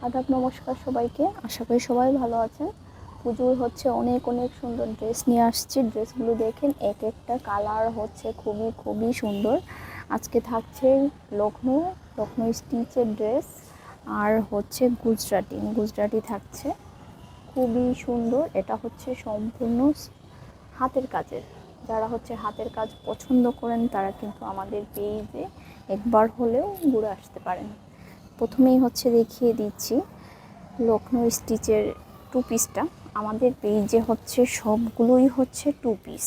আদাব, নমস্কার সবাইকে। আশা করি সবাই ভালো আছেন। পুজোর হচ্ছে অনেক অনেক সুন্দর ড্রেস নিয়ে আসছি। ড্রেসগুলো দেখেন, এক একটা কালার হচ্ছে খুবই খুবই সুন্দর। আজকে থাকছে লখনৌ লখনৌ স্টিচের ড্রেস, আর হচ্ছে গুজরাটি থাকছে, খুবই সুন্দর। এটা হচ্ছে সম্পূর্ণ হাতের কাজের। যারা হচ্ছে হাতের কাজ পছন্দ করেন তারা কিন্তু আমাদের পেজে একবার হলেও ঘুরে আসতে পারেন। প্রথমেই হচ্ছে দেখিয়ে দিচ্ছি লখনৌ স্টিচের টু পিসটা। আমাদের পেজে হচ্ছে সবগুলোই হচ্ছে টু পিস।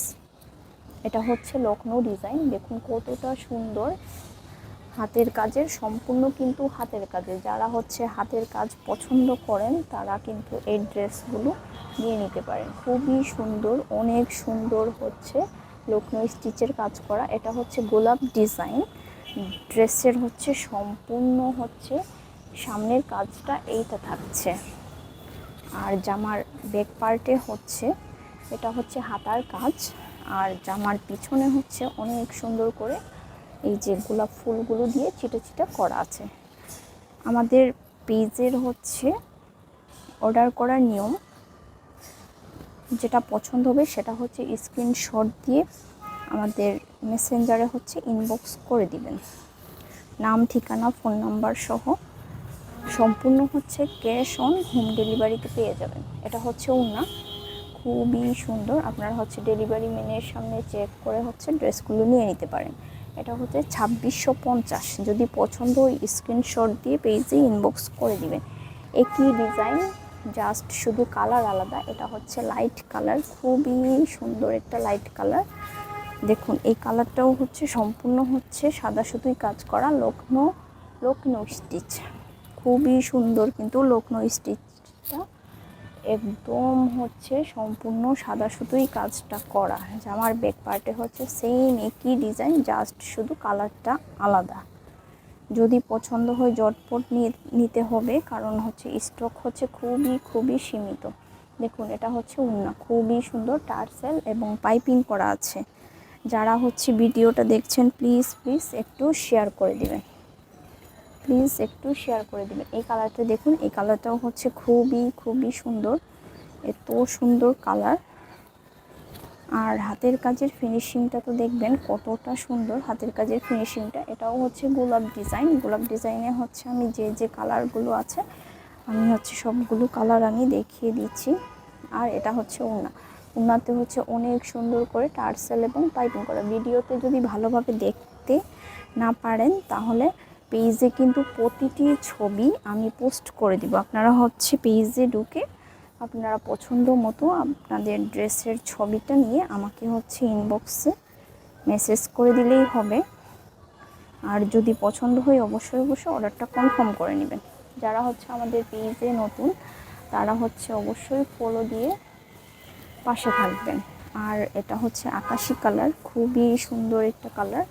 এটা হচ্ছে লখনৌ ডিজাইন, দেখুন কতটা সুন্দর। হাতের কাজের, সম্পূর্ণ কিন্তু হাতের কাজের। যারা হচ্ছে হাতের কাজ পছন্দ করেন তারা কিন্তু এই ড্রেসগুলো নিয়ে নিতে পারেন। খুবই সুন্দর, অনেক সুন্দর হচ্ছে লখনৌ স্টিচের কাজ করা। এটা হচ্ছে গোলাপ ডিজাইন। ড্রেসের হচ্ছে সম্পূর্ণ হচ্ছে সামনের কাজটা এইটা থাকছে, আর জামার ব্যাক পার্টে হচ্ছে এটা হচ্ছে হাতার কাজ, আর জামার পিছনে হচ্ছে অনেক সুন্দর করে এই যে গোলাপ ফুলগুলো দিয়ে চিটা চিটা করা আছে। আমাদের পেজের হচ্ছে অর্ডার করার নিয়ম, যেটা পছন্দ হবে সেটা হচ্ছে স্ক্রিনশট দিয়ে আমাদের মেসেঞ্জারে হচ্ছে ইনবক্স করে দিবেন, নাম, ঠিকানা, ফোন নাম্বার সহ। সম্পূর্ণ হচ্ছে ক্যাশ অন হোম ডেলিভারিতে পেয়ে যাবেন। এটা হচ্ছে ওড়না, খুবই সুন্দর। আপনারা হচ্ছে ডেলিভারি ম্যানের সামনে চেক করে হচ্ছে ড্রেসগুলো নিয়ে নিতে পারেন। এটা হচ্ছে 2650। যদি পছন্দ হয় স্ক্রিনশট দিয়ে পেজে ইনবক্স করে দিবেন। একই ডিজাইন, জাস্ট শুধু কালার আলাদা। এটা হচ্ছে লাইট কালার, খুবই সুন্দর একটা লাইট কালার। দেখুন এই কালারটাও হচ্ছে সম্পূর্ণ হচ্ছে সাদা সুতোয় কাজ করা লখনৌ স্টিচ। খুবই সুন্দর কিন্তু লখনৌ স্টিচটা একদম হচ্ছে সম্পূর্ণ সাদা সুতোই কাজটা করা। জামার ব্যাক পার্টে হচ্ছে সেম একই ডিজাইন, জাস্ট শুধু কালারটা আলাদা। যদি পছন্দ হয় জটপট নিতে হবে, কারণ হচ্ছে স্টক হচ্ছে খুবই খুবই সীমিত। দেখুন এটা হচ্ছে ওড়না, খুবই সুন্দর, টার্সেল এবং পাইপিং করা আছে। যারা হচ্ছে ভিডিওটা দেখছেন প্লিজ একটু শেয়ার করে দিবেন, এই কালারটা দেখুন, এই কালারটাও হচ্ছে খুবই খুবই সুন্দর, এত সুন্দর কালার। আর হাতের কাজের ফিনিশিংটা তো দেখবেন কতটা সুন্দর হাতের কাজের ফিনিশিংটা। এটাও হচ্ছে গোলাপ ডিজাইনে হচ্ছে আমি যে কালারগুলো আছে আমি হচ্ছে সবগুলো কালার আমি দেখিয়ে দিচ্ছি। আর এটা হচ্ছে ওড়নাতে হচ্ছে অনেক সুন্দর করে টার্সেল এবং পাইপিং করা। ভিডিওতে যদি ভালোভাবে দেখতে না পারেন তাহলে পেজে কিন্তু প্রতিটি ছবি আমি পোস্ট করে দিব। আপনারা হচ্ছে পেজে ঢুকে আপনারা পছন্দ মতো আপনাদের ড্রেসের ছবিটা নিয়ে আমাকে হচ্ছে ইনবক্সে মেসেজ করে দিলেই হবে। আর যদি পছন্দ হয় অবশ্যই অর্ডারটা কনফার্ম করে নেবেন। যারা হচ্ছে আমাদের পেজে নতুন তারা হচ্ছে অবশ্যই ফলো দিয়ে পাশে থাকবেন। আর এটা হচ্ছে আকাশি কালার, খুবই সুন্দর একটা কালার।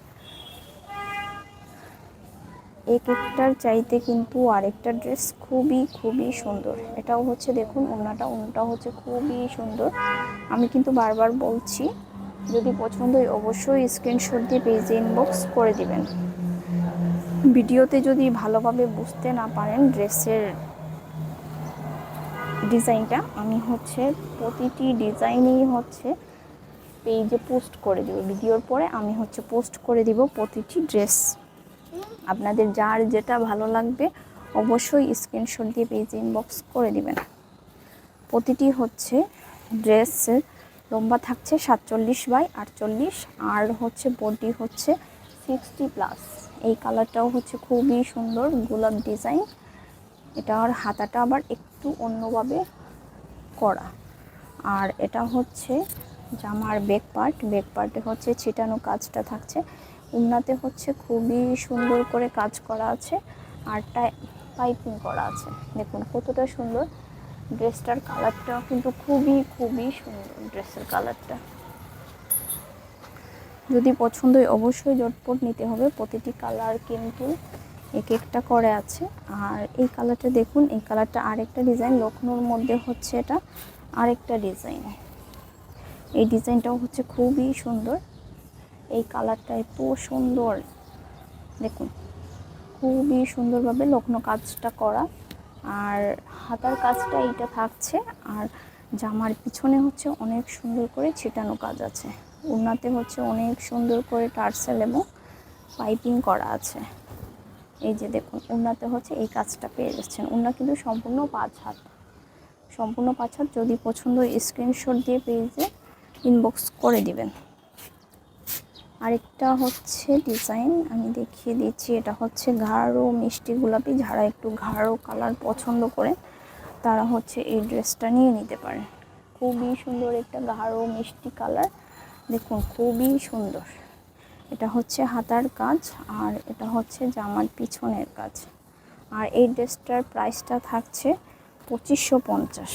একটার চাইতে কিন্তু আরেকটা ড্রেস খুবই খুবই সুন্দর। এটাও হচ্ছে দেখুন ওড়নাটা হচ্ছে খুবই সুন্দর। আমি কিন্তু বারবার বলছি, যদি পছন্দ হয় অবশ্যই স্ক্রিনশট দিয়ে পেজে ইনবক্স করে দিবেন। ভিডিওতে যদি ভালোভাবে বুঝতে না পারেন ড্রেসের ডিজাইনটা, আমি হচ্ছে প্রতিটি ডিজাইনেই হচ্ছে পেজে পোস্ট করে দিব। ভিডিওর পরে আমি হচ্ছে পোস্ট করে দিব প্রতিটি ড্রেস। আপনাদের যার যেটা ভালো লাগবে অবশ্যই স্ক্রিনশট দিয়ে পেজে ইনবক্স করে দিবেন। প্রতিটি হচ্ছে ড্রেসের লম্বা থাকছে 47/48, আর হচ্ছে বডি হচ্ছে 60+। এই কালারটাও হচ্ছে খুবই সুন্দর, গোলাপ ডিজাইন। এটার হাতাটা আবার একটু অন্যভাবে করা। আর এটা হচ্ছে জামার ব্যাক পার্টে হচ্ছে ছিটানো কাজটা থাকছে। ওড়নাতে হচ্ছে খুবই সুন্দর করে কাজ করা আছে, আর পাইপিং করা আছে। দেখুন কতটা সুন্দর। ড্রেসটার কালারটা কিন্তু খুবই খুবই সুন্দর। ড্রেসের কালারটা যদি পছন্দ হয় অবশ্যই ঝটপট নিতে হবে। প্রতিটি কালার কিন্তু একটা করে আছে। আর এই কালারটা দেখুন, এই কালারটা আরেকটা ডিজাইন, লখনৌর মধ্যে হচ্ছে এটা আরেকটা ডিজাইন। এই ডিজাইনটাও হচ্ছে খুবই সুন্দর। এই কালারটা এত সুন্দর, দেখুন খুবই সুন্দরভাবে লখনৌ কাজটা করা। আর হাতার কাজটা এইটা থাকছে। আর জামার পিছনে হচ্ছে অনেক সুন্দর করে ছিটানো কাজ আছে। ওড়নাতে হচ্ছে অনেক সুন্দর করে টার্সেল এবং পাইপিং করা আছে। এই যে দেখুন, ওড়নাতে হচ্ছে এই কাজটা পেয়ে যাচ্ছেন। ওড়না কিন্তু সম্পূর্ণ 5 হাত, সম্পূর্ণ 5 হাত। যদি পছন্দ স্ক্রিনশট দিয়ে পেজে ইনবক্স করে দিবেন। আরেকটা হচ্ছে ডিজাইন আমি দেখিয়ে দিচ্ছি। এটা হচ্ছে গাঢ় মিষ্টি গোলাপি। যারা একটু গাঢ় কালার পছন্দ করে তারা হচ্ছে এই ড্রেসটা নিয়ে নিতে পারে। খুবই সুন্দর একটা গাঢ় মিষ্টি কালার, দেখুন খুবই সুন্দর। এটা হচ্ছে হাতার কাজ আর এটা হচ্ছে জামার পিছনের কাজ। আর এই ড্রেসটার প্রাইসটা থাকছে 2550।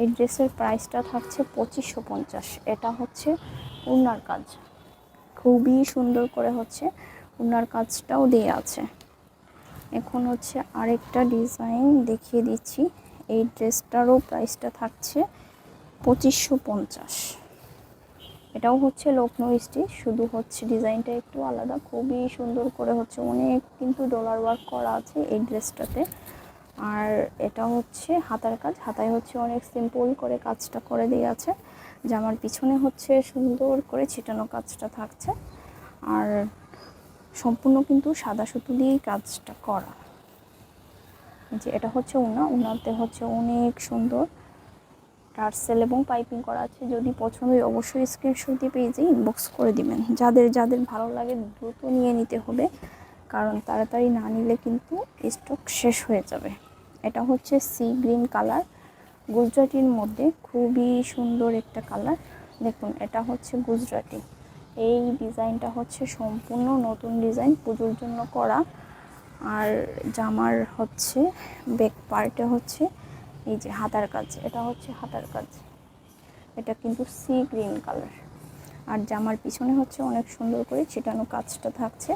এই ড্রেসের প্রাইসটা থাকছে 2550। এটা হচ্ছে ওড়নার কাজ, খুবই সুন্দর করে হচ্ছে ওড়নার কাজটাও দেয়া আছে। এখন হচ্ছে আরেকটা ডিজাইন দেখিয়ে দিচ্ছি। এই ড্রেসটারও প্রাইসটা থাকছে 2550। এটাও হচ্ছে লখনৌ স্টিচ, শুধু হচ্ছে ডিজাইনটা একটু আলাদা। খুবই সুন্দর করে হচ্ছে অনেক কিন্তু ডলার ওয়ার্ক করা আছে এই ড্রেসটাতে। আর এটা হচ্ছে হাতার কাজ, হাতায় হচ্ছে অনেক সিম্পল করে কাজটা করে দিয়ে আছে। জামার পিছনে হচ্ছে সুন্দর করে ছিটানো কাজটা থাকছে। আর সম্পূর্ণ কিন্তু সাদা সুতো দিয়েই কাজটা করা। যে এটা হচ্ছে ওড়নাতে হচ্ছে অনেক সুন্দর টার্সেল এবং পাইপিং করা আছে। যদি পছন্দ হয় অবশ্যই স্ক্রিনশট দিয়ে পেজে ইনবক্স করে দিবেন। যাদের যাদের ভালো লাগে দ্রুত নিয়ে নিতে হবে, কারণ তাড়াতাড়ি না নিলে কিন্তু স্টক শেষ হয়ে যাবে। এটা হচ্ছে সি গ্রিন কালার, গুজরাটির মধ্যে খুবই সুন্দর একটা কালার। দেখুন এটা হচ্ছে গুজরাটি। এই ডিজাইনটা হচ্ছে সম্পূর্ণ নতুন ডিজাইন, পুজোর জন্য করা। আর জামার হচ্ছে ব্যাক পার্টে হচ্ছে এই যে হাতার কাজ, এটা হচ্ছে হাতার কাজ। এটা কিন্তু সি গ্রিন কালার। আর জামার পিছনে হচ্ছে অনেক সুন্দর করে ছিটানো কাজটা থাকছে।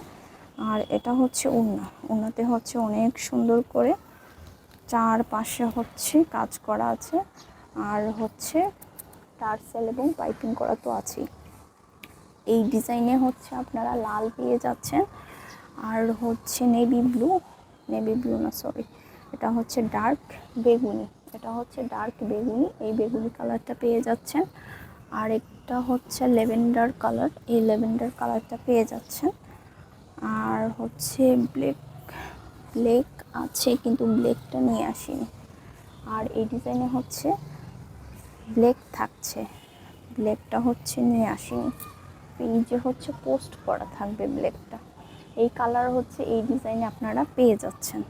আর এটা হচ্ছে ওড়নাতে হচ্ছে অনেক সুন্দর করে চারপাশে হচ্ছে কাজ করা আছে। আর হচ্ছে টার্সেল এবং পাইপিং করা তো আছেই। এই ডিজাইনে হচ্ছে আপনারা লাল পেয়ে যাচ্ছেন। আর হচ্ছে নেভি ব্লু না সরি, এটা হচ্ছে ডার্ক বেগুনি। এটা হচ্ছে ডার্ক বেগুনি, এই বেগুনি কালারটা পেয়ে যাচ্ছেন। আর একটা হচ্ছে ল্যাভেন্ডার কালার, এই ল্যাভেন্ডার কালারটা পেয়ে যাচ্ছেন। আর হচ্ছে ব্ল্যাক আছে কিন্তু ব্ল্যাকটা নিয়ে আসিনি। আর এই ডিজাইনে হচ্ছে ব্ল্যাক থাকছে, ব্ল্যাকটা হচ্ছে নিয়ে আসিনি। পেজে হচ্ছে পোস্ট করা থাকবে ব্ল্যাকটা। এই কালার হচ্ছে এই ডিজাইনে আপনারা পেয়ে যাচ্ছেন।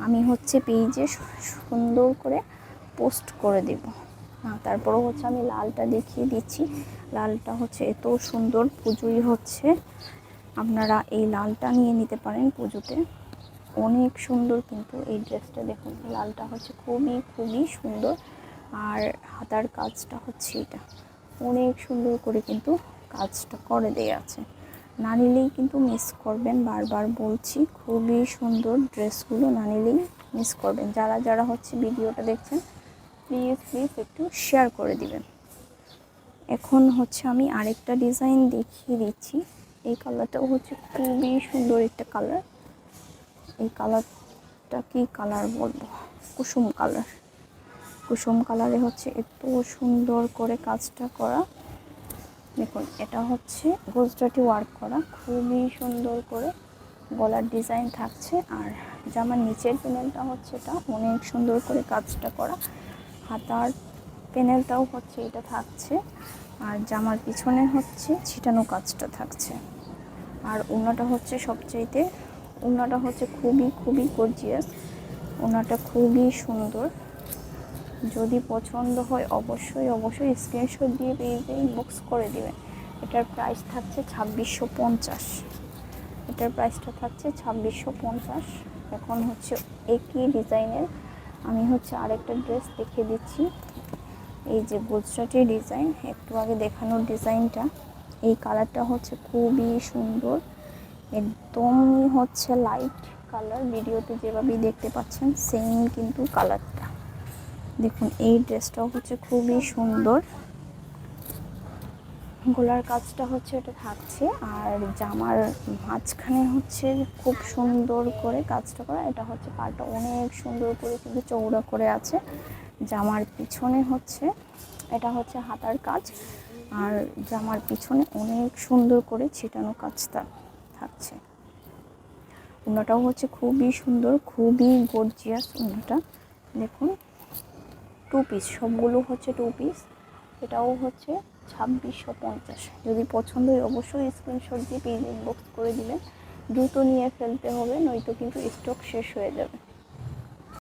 আমি হচ্ছে পেজে সুন্দর করে পোস্ট করে দেব। তারপরে হচ্ছে আমি লালটা দেখিয়ে দিচ্ছি। লালটা হচ্ছে এত সুন্দর, পুজোই হচ্ছে আপনারা এই লালটা নিয়ে নিতে পারেন পুজোতে। অনেক সুন্দর কিন্তু এই ড্রেসটা, দেখুন লালটা হচ্ছে খুবই খুবই সুন্দর। আর হাতার কাজটা হচ্ছে এটা অনেক সুন্দর করে কিন্তু কাজটা করে দেয়া আছে। না নিলেই কিন্তু মিস করবেন, বারবার বলছি খুবই সুন্দর ড্রেসগুলো, না নিলেই মিস করবেন। যারা যারা হচ্ছে ভিডিওটা দেখছেন প্লিজ একটু শেয়ার করে দিবেন। এখন হচ্ছে আমি আরেকটা ডিজাইন দেখিয়ে দিচ্ছি। এই কালারটাও হচ্ছে খুবই সুন্দর একটা কালার। এই কালারটা কি কালার বলবো, কুসুম কালার। কুসুম কালারে হচ্ছে এত সুন্দর করে কাজটা করা। দেখুন এটা হচ্ছে গুজরাটি ওয়ার্ক করা, খুবই সুন্দর করে গলার ডিজাইন থাকছে। আর জামার নিচের প্যানেলটা হচ্ছে এটা অনেক সুন্দর করে কাজটা করা। হাতার প্যানেলটাও হচ্ছে এটা থাকছে। আর জামার পিছনে হচ্ছে ছিটানো কাজটা থাকছে। আর ওড়নাটা হচ্ছে সবচাইতে, ওড়নাটা হচ্ছে খুবই খুবই গর্জিয়াস। ওড়নাটা খুবই সুন্দর। যদি পছন্দ হয় অবশ্যই স্ক্রিনশট দিয়ে পেজে ইনবক্স করে দেবেন। এটার প্রাইস থাকছে 2650। এটার প্রাইসটা থাকছে 2650। এখন হচ্ছে একই ডিজাইনের আমি হচ্ছে আরেকটা ড্রেস দেখিয়ে দিচ্ছি। এই যে গুজরাটি ডিজাইন, একটু আগে দেখানোর ডিজাইনটা, এই কালারটা হচ্ছে খুবই সুন্দর। একদমই হচ্ছে লাইট কালার, ভিডিওতে যেভাবেই দেখতে পাচ্ছেন সেম কিন্তু কালারটা। দেখুন এই ড্রেসটাও হচ্ছে খুবই সুন্দর। গলার কাজটা হচ্ছে এটা থাকছে, আর জামার মাঝখানে হচ্ছে খুব সুন্দর করে কাজটা করা। এটা হচ্ছে পাটা অনেক সুন্দর করে কিন্তু চৌড়া করে আছে। জামার পিছনে হচ্ছে এটা হচ্ছে হাতার কাজ, আর জামার পিছনে অনেক সুন্দর করে ছিটানো কাজটা থাকছে। ওড়নাটাও হচ্ছে খুবই সুন্দর, খুবই গর্জিয়াস ওড়নাটা। দেখুন, 2 পিস, সবগুলো হচ্ছে 2 পিস। এটাও হচ্ছে 2650। যদি পছন্দ হয় অবশ্যই স্ক্রিনশট দিয়ে পেজ ইনবক্স করে দিবেন। দ্রুত নিয়ে ফেলতে হবে, নয়তো কিন্তু স্টক শেষ হয়ে যাবে।